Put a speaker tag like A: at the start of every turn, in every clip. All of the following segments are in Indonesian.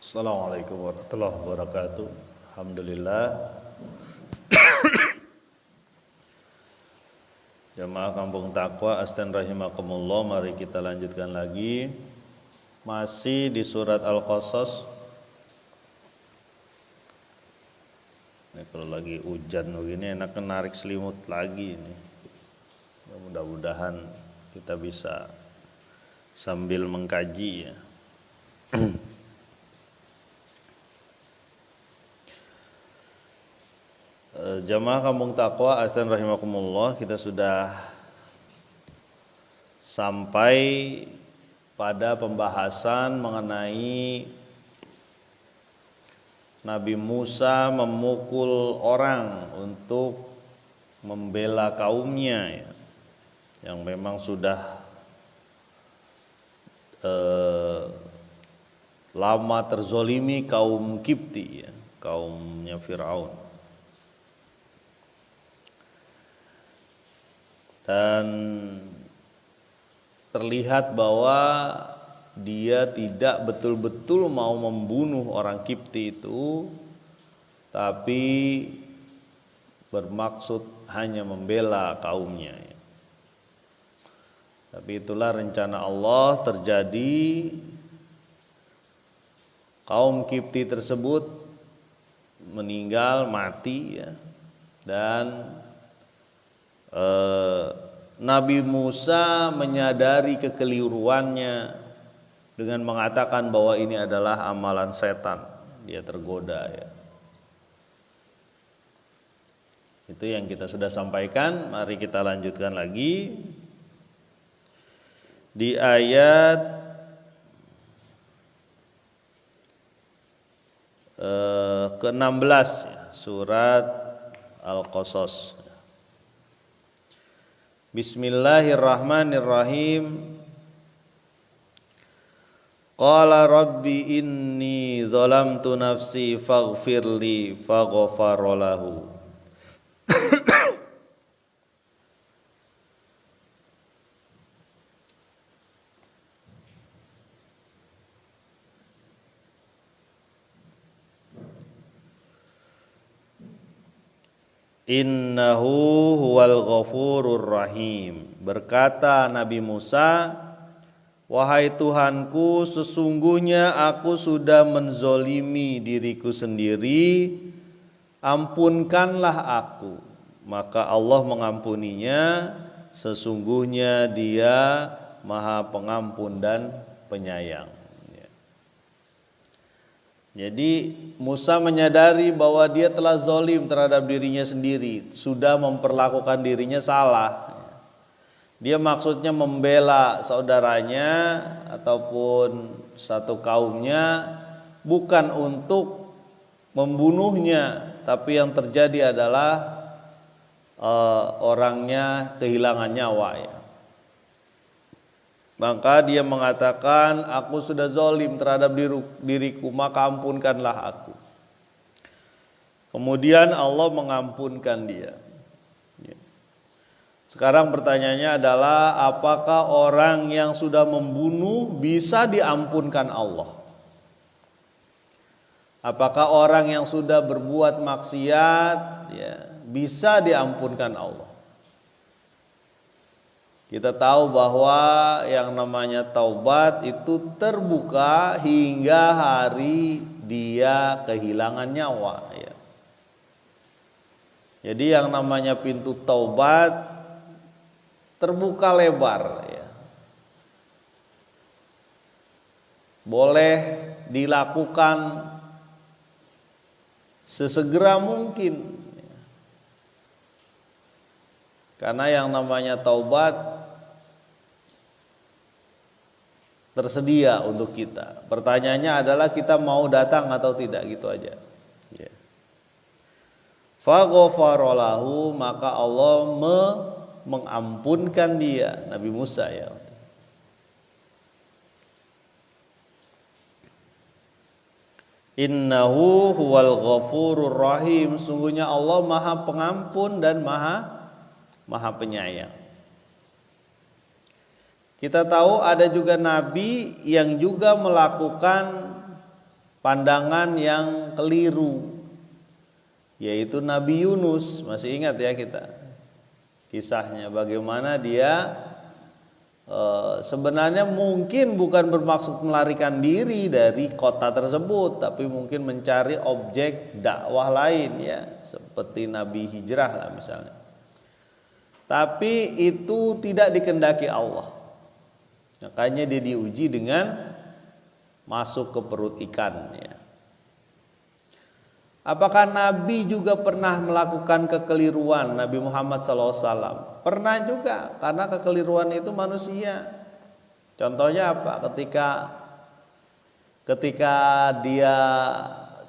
A: Assalamualaikum warahmatullahi wabarakatuh. Alhamdulillah. Jamaah Kampung Taqwa Astan rahimakumullah, mari kita lanjutkan lagi. Masih di surat Al-Qasas. Ini kalau lagi hujan begini enak narik selimut lagi ini. Mudah-mudahan kita bisa sambil mengkaji ya. Jamaah Kampung Taqwa Astan rahimakumullah, kita sudah sampai pada pembahasan mengenai Nabi Musa memukul orang untuk membela kaumnya ya, yang memang sudah lama terzolimi kaum Kipti ya, kaumnya Fir'aun. Dan terlihat bahwa dia tidak betul-betul mau membunuh orang Kipti itu, tapi bermaksud hanya membela kaumnya. Tapi itulah rencana Allah terjadi. Kaum Kipti tersebut meninggal, mati ya. Dan Nabi Musa menyadari kekeliruannya dengan mengatakan bahwa ini adalah amalan setan. Dia tergoda ya. Itu yang kita sudah sampaikan. Mari kita lanjutkan lagi di ayat ke-16 ya, surat Al-Qasas. Bismillahirrahmanirrahim. Qala rabbi inni zalamtu nafsi faghfirli faghfara lahu. Innahu huwal ghafurur rahim. Berkata Nabi Musa, wahai Tuhanku, sesungguhnya aku sudah menzolimi diriku sendiri, ampunkanlah aku. Maka Allah mengampuninya, sesungguhnya Dia Maha Pengampun dan Penyayang. Jadi Musa menyadari bahwa dia telah zolim terhadap dirinya sendiri, sudah memperlakukan dirinya salah. Dia maksudnya membela saudaranya ataupun satu kaumnya, bukan untuk membunuhnya, tapi yang terjadi adalah orangnya kehilangan nyawa ya. Maka dia mengatakan, aku sudah zolim terhadap diriku, maka ampunkanlah aku. Kemudian Allah mengampunkan dia. Sekarang pertanyaannya adalah, apakah orang yang sudah membunuh bisa diampunkan Allah? Apakah orang yang sudah berbuat maksiat ya, bisa diampunkan Allah? Kita tahu bahwa yang namanya taubat itu terbuka hingga hari dia kehilangan nyawa ya. Jadi yang namanya pintu taubat terbuka lebar ya. Boleh dilakukan sesegera mungkin. Karena yang namanya taubat tersedia untuk kita. Pertanyaannya adalah kita mau datang atau tidak, gitu aja. Faghfara lahu, maka Allah mengampunkan dia, Nabi Musa ya. Innahu huwal ghafurur rahim. Sungguhnya Allah Maha Pengampun dan Maha Penyayang. Kita tahu ada juga nabi yang juga melakukan pandangan yang keliru, yaitu Nabi Yunus. Masih ingat ya kita kisahnya, bagaimana dia sebenarnya mungkin bukan bermaksud melarikan diri dari kota tersebut, tapi mungkin mencari objek dakwah lain ya, seperti Nabi hijrah lah misalnya. Tapi itu tidak dikehendaki Allah. Makanya dia diuji dengan masuk ke perut ikan ya. Apakah Nabi juga pernah melakukan kekeliruan? Nabi Muhammad SAW pernah juga, karena kekeliruan itu manusia. Contohnya apa? Ketika dia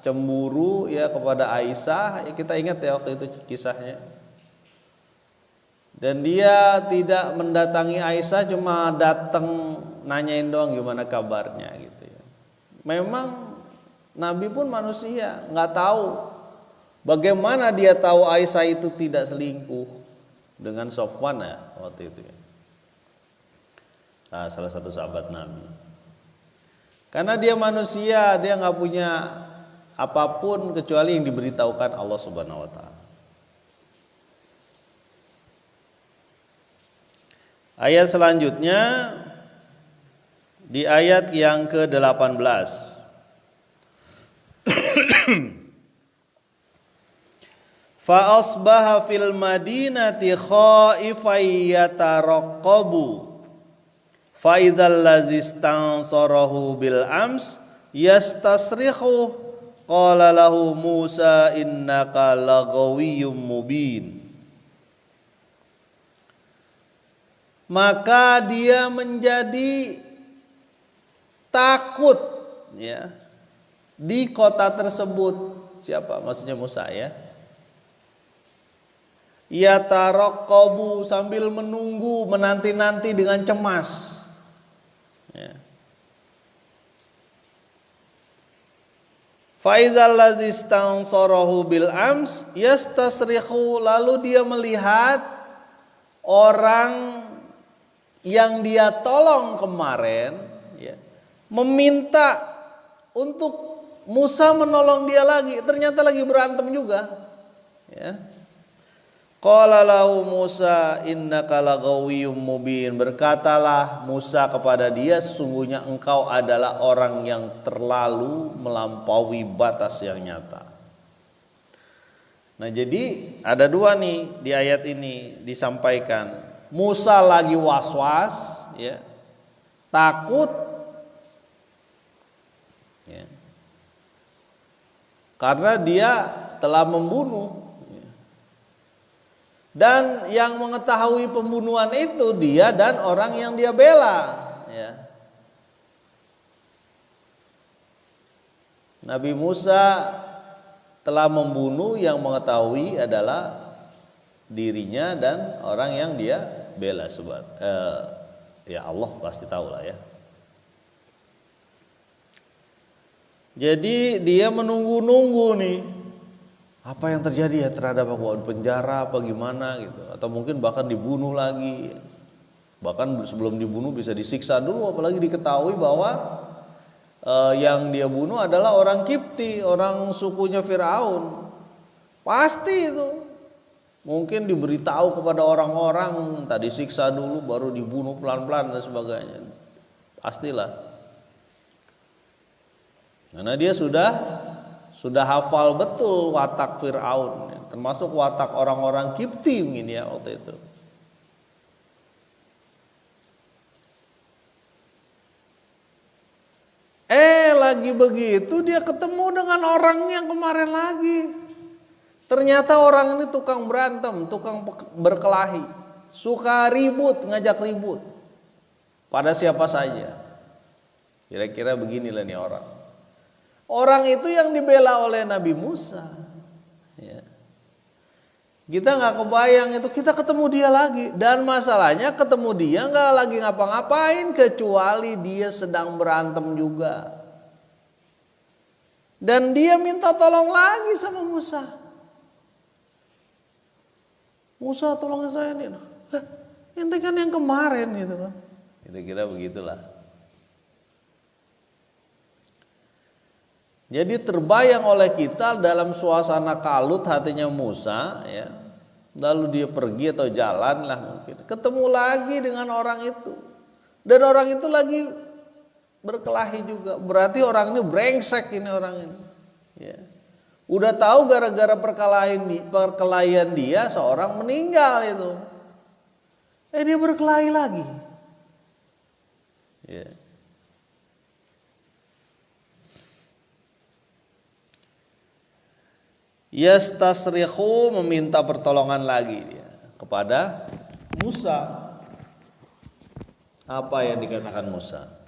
A: cemburu ya kepada Aisyah, ya kita ingat ya waktu itu kisahnya. Dan dia tidak mendatangi Aisyah, cuma datang nanyain doang gimana kabarnya gitu ya. Memang Nabi pun manusia, nggak tahu bagaimana dia tahu Aisyah itu tidak selingkuh dengan Sofwan ya waktu itu ya. Nah, salah satu sahabat Nabi. Karena dia manusia, dia nggak punya apapun kecuali yang diberitahukan Allah Subhanahu Wa Taala. Ayat selanjutnya di ayat yang ke-18. Fa asbaha fil madinati khaifan yataraqqabu fa idzal ladzi istansarahu bil ams yastasrikhu qala lahu Musa innaka laghawiyyum mubin. Maka dia menjadi takut ya di kota tersebut. Siapa? Maksudnya Musa ya. Yataraqqabu, sambil menunggu, menanti-nanti dengan cemas ya. Fa idzal ladzi istansarahu bil ams yastasrikhu, lalu dia melihat orang yang dia tolong kemarin ya, meminta untuk Musa menolong dia lagi, ternyata lagi berantem juga ya. Qala lahu Musa innaka laghawiyyum mubin, berkatalah Musa kepada dia, sesungguhnya engkau adalah orang yang terlalu melampaui batas yang nyata. Nah, jadi ada dua nih di ayat ini disampaikan. Musa lagi was-was ya, takut ya, karena dia telah membunuh ya. Dan yang mengetahui pembunuhan itu dia dan orang yang dia bela ya. Nabi Musa telah membunuh, yang mengetahui adalah dirinya dan orang yang dia bela. Ya Allah pasti tahu lah ya. Jadi dia menunggu-nunggu nih, apa yang terjadi ya terhadap aku, penjara apa gimana gitu, atau mungkin bahkan dibunuh lagi. Bahkan sebelum dibunuh bisa disiksa dulu, apalagi diketahui bahwa yang dia bunuh adalah orang Kipti, orang sukunya Firaun. Pasti itu mungkin diberitahu kepada orang-orang, entah disiksa dulu baru dibunuh pelan-pelan dan sebagainya. Pastilah. Karena dia sudah hafal betul watak Firaun, termasuk watak orang-orang Kipti mungkin ya waktu itu. Lagi begitu dia ketemu dengan orang yang kemarin lagi. Ternyata orang ini tukang berantem, tukang berkelahi, suka ribut, ngajak ribut pada siapa saja. Kira-kira beginilah nih orang. Orang itu yang dibela oleh Nabi Musa ya. Kita gak kebayang itu, kita ketemu dia lagi. Dan masalahnya ketemu dia gak lagi ngapa-ngapain, kecuali dia sedang berantem juga. Dan dia minta tolong lagi sama Musa. Musa tolongin saya nih. Lah, ente kan yang kemarin gitu kan. Kira-kira begitulah. Jadi terbayang oleh kita dalam suasana kalut hatinya Musa, ya. Lalu dia pergi atau jalan lah mungkin. Ketemu lagi dengan orang itu. Dan orang itu lagi berkelahi juga. Berarti orang ini brengsek ini orang ini. Ya. Udah tahu gara-gara perkelahian dia seorang meninggal itu. Dia berkelahi lagi. Ya. Yastasrihu, meminta pertolongan lagi dia kepada Musa. Apa yang dikatakan Musa?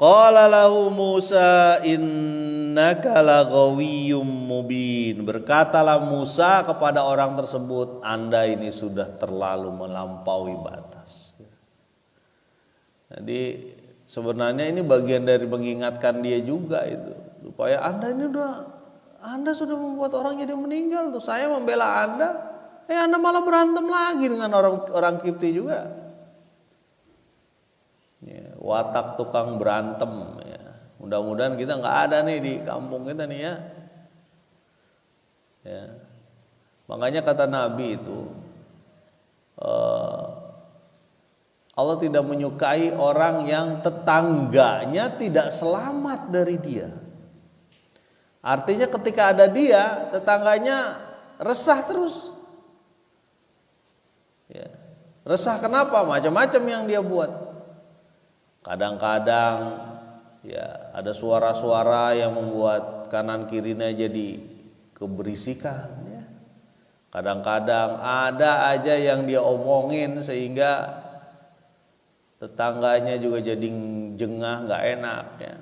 A: Qala lahu Musa innaka laghawiyyum mubin. Berkatalah Musa kepada orang tersebut, Anda ini sudah terlalu melampaui batas. Jadi sebenarnya ini bagian dari mengingatkan dia juga itu, supaya Anda sudah membuat orang jadi meninggal tuh. Saya membela Anda, Anda malah berantem lagi dengan orang Kipti juga. Ya, watak tukang berantem, ya. Mudah-mudahan kita nggak ada nih di kampung kita nih, ya. Ya. Makanya kata Nabi itu, Allah tidak menyukai orang yang tetangganya tidak selamat dari dia. Artinya ketika ada dia, tetangganya resah terus. Ya. Resah kenapa? Macam-macam yang dia buat. Kadang-kadang ya ada suara-suara yang membuat kanan kirinya jadi keberisikan, ya. Kadang-kadang ada aja yang dia omongin sehingga tetangganya juga jadi jengah, nggak enak, ya.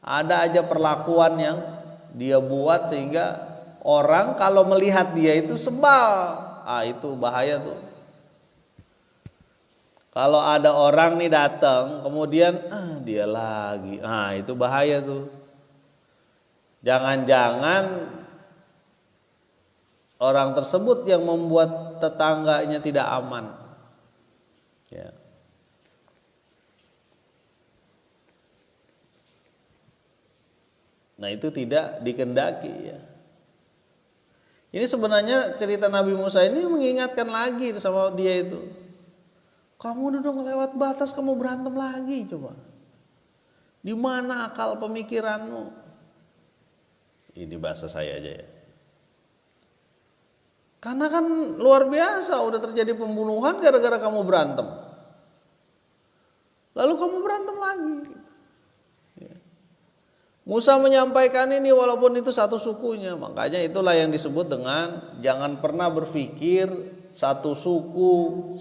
A: Ada aja perlakuan yang dia buat sehingga orang kalau melihat dia itu sebal. Itu bahaya tuh. Kalau ada orang nih datang, kemudian dia lagi, itu bahaya tuh. Jangan-jangan orang tersebut yang membuat tetangganya tidak aman. Ya. Nah itu tidak dikehendaki, ya. Ini sebenarnya cerita Nabi Musa ini mengingatkan lagi sama dia itu. Kamu udah ngelewat batas, kamu berantem lagi, coba. Di mana akal pemikiranmu? Ini bahasa saya aja, ya. Karena kan luar biasa udah terjadi pembunuhan gara-gara kamu berantem. Lalu kamu berantem lagi. Ya. Musa menyampaikan ini walaupun itu satu sukunya. Makanya itulah yang disebut dengan jangan pernah berpikir satu suku,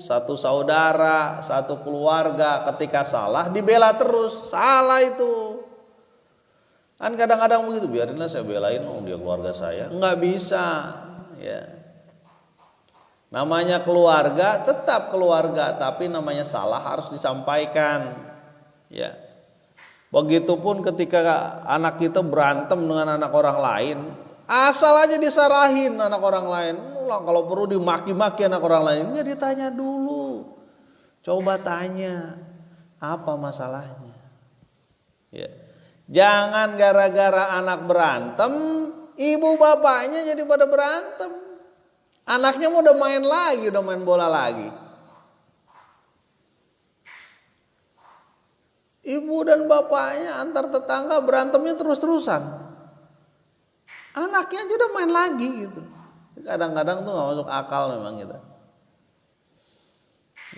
A: satu saudara, satu keluarga ketika salah dibela terus. Salah itu. Kan kadang-kadang begitu, biarinlah saya belain, dia keluarga saya. Enggak bisa, ya. Namanya keluarga, tetap keluarga, tapi namanya salah harus disampaikan, ya. Begitupun ketika anak kita berantem dengan anak orang lain, asal aja disarahin anak orang lain. Kalau perlu dimaki-maki anak orang lain, enggak ditanya dulu. Coba tanya, apa masalahnya? Ya. Jangan gara-gara anak berantem, ibu bapaknya jadi pada berantem. Anaknya mau udah main lagi, udah main bola lagi. Ibu dan bapaknya antar tetangga berantemnya terus-terusan. Anaknya aja udah main lagi gitu. Kadang-kadang tuh gak masuk akal memang kita.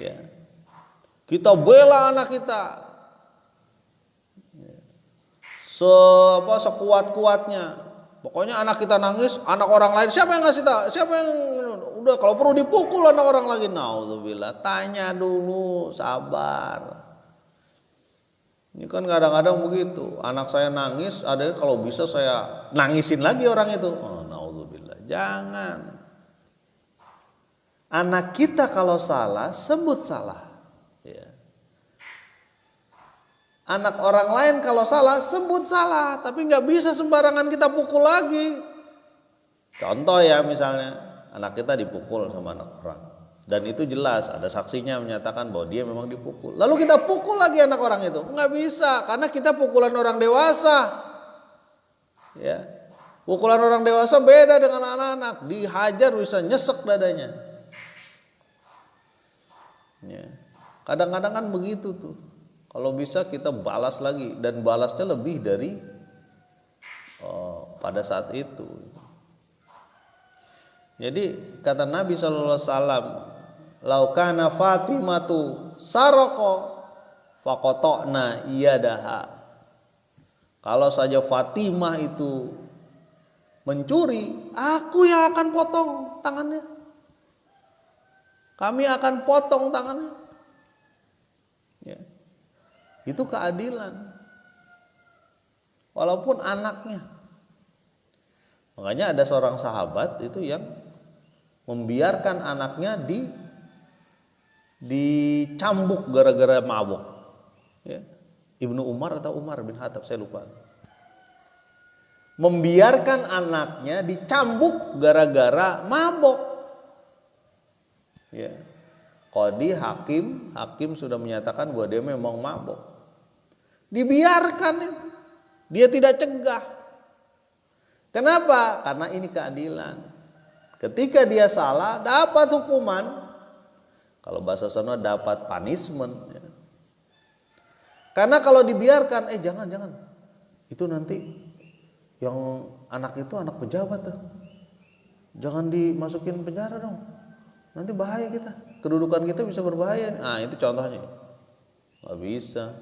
A: Ya. Kita bela anak kita. Sekuat-kuatnya. Pokoknya anak kita nangis, anak orang lain siapa yang ngasih tahu? Siapa yang udah kalau perlu dipukul anak orang lagi. Naudzubillah. Tanya dulu, sabar. Ini kan kadang-kadang begitu. Anak saya nangis, ada kalau bisa saya nangisin lagi orang itu. Naudzubillah. Jangan. Anak kita kalau salah, sebut salah. Ya. Anak orang lain kalau salah, sebut salah. Tapi gak bisa sembarangan kita pukul lagi. Contoh ya, misalnya anak kita dipukul sama anak orang, dan itu jelas ada saksinya menyatakan bahwa dia memang dipukul. Lalu kita pukul lagi anak orang itu, nggak bisa, karena kita pukulan orang dewasa. Ya, pukulan orang dewasa beda dengan anak-anak, dihajar bisa nyesek dadanya. Ya. Kadang-kadang kan begitu tuh. Kalau bisa kita balas lagi, dan balasnya lebih dari pada saat itu. Jadi kata Nabi sallallahu alaihi wasallam, "Lau kana Fatimatu saroko faqata'na iyadaha." Kalau saja Fatimah itu mencuri, aku yang akan potong tangannya. Kami akan potong tangannya. Ya. Itu keadilan. Walaupun anaknya. Makanya ada seorang sahabat itu yang membiarkan anaknya dicambuk gara-gara mabuk. Ya. Ibnu Umar atau Umar bin Khattab, saya lupa. Membiarkan anaknya dicambuk gara-gara mabuk. Ya. Qadi hakim sudah menyatakan bahwa dia memang mabuk. Dibiarkan, dia tidak cegah. Kenapa? Karena ini keadilan. Ketika dia salah, dapat hukuman. Kalau bahasa sana dapat punishment. Ya. Karena kalau dibiarkan, jangan. Itu nanti yang anak itu anak pejabat tuh. Jangan dimasukin penjara dong. Nanti bahaya kita. Kedudukan kita bisa berbahaya. Nah, itu contohnya. Nggak bisa.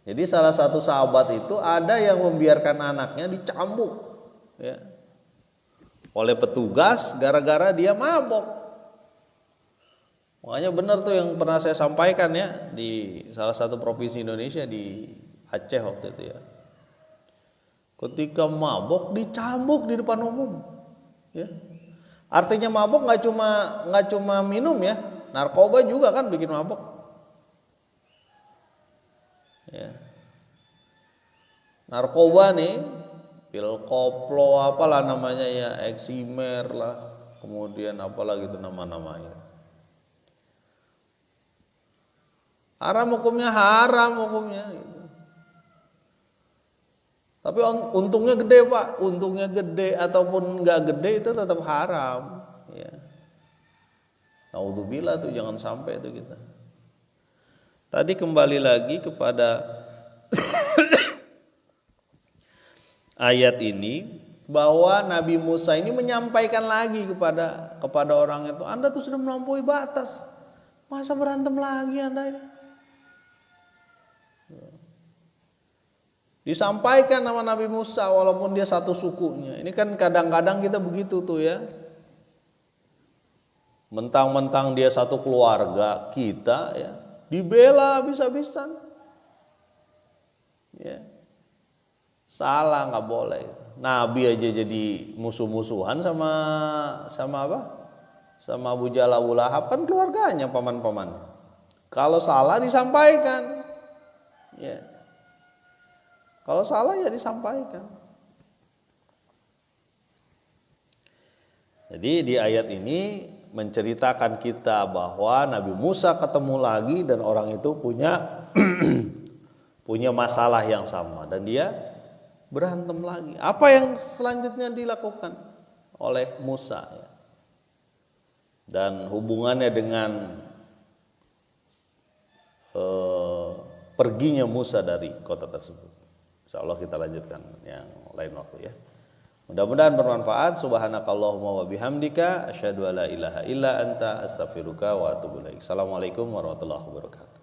A: Jadi salah satu sahabat itu ada yang membiarkan anaknya dicambuk. Ya. Oleh petugas gara-gara dia mabok. Makanya benar tuh yang pernah saya sampaikan ya di salah satu provinsi Indonesia, di Aceh waktu itu ya. Ketika mabok dicambuk di depan umum. Ya. Artinya mabok nggak cuma minum ya, narkoba juga kan bikin mabok. Ya. Narkoba nih, pil koplo apalah namanya ya, eksimer lah, kemudian apalah gitu nama-namanya. Haram hukumnya gitu. Tapi untungnya gede Pak, untungnya gede ataupun nggak gede itu tetap haram. Ya. Naudzubillah tuh, jangan sampai itu kita. Tadi kembali lagi kepada ayat ini, bahwa Nabi Musa ini menyampaikan lagi kepada orang itu, Anda tuh sudah melampaui batas, masa berantem lagi Anda ini? Disampaikan nama Nabi Musa walaupun dia satu sukunya. Ini kan kadang-kadang kita begitu tuh ya. Mentang-mentang dia satu keluarga kita ya, dibela habis-habisan. Ya. Salah, nggak boleh. Nabi aja jadi musuh-musuhan sama apa? Sama Abu Jahal, Abu Lahab, kan keluarganya, paman-paman. Kalau salah disampaikan. Ya. Kalau salah ya disampaikan. Jadi di ayat ini menceritakan kita bahwa Nabi Musa ketemu lagi dan orang itu punya punya masalah yang sama dan dia berantem lagi. Apa yang selanjutnya dilakukan oleh Musa ya? Dan hubungannya dengan perginya Musa dari kota tersebut. Insyaallah kita lanjutkan yang lain waktu ya. Mudah-mudahan bermanfaat. Subhanakallahumma wa bihamdika asyhadu alla ilaha illa anta astaghfiruka wa atubu ilaik. Assalamualaikum warahmatullahi wabarakatuh.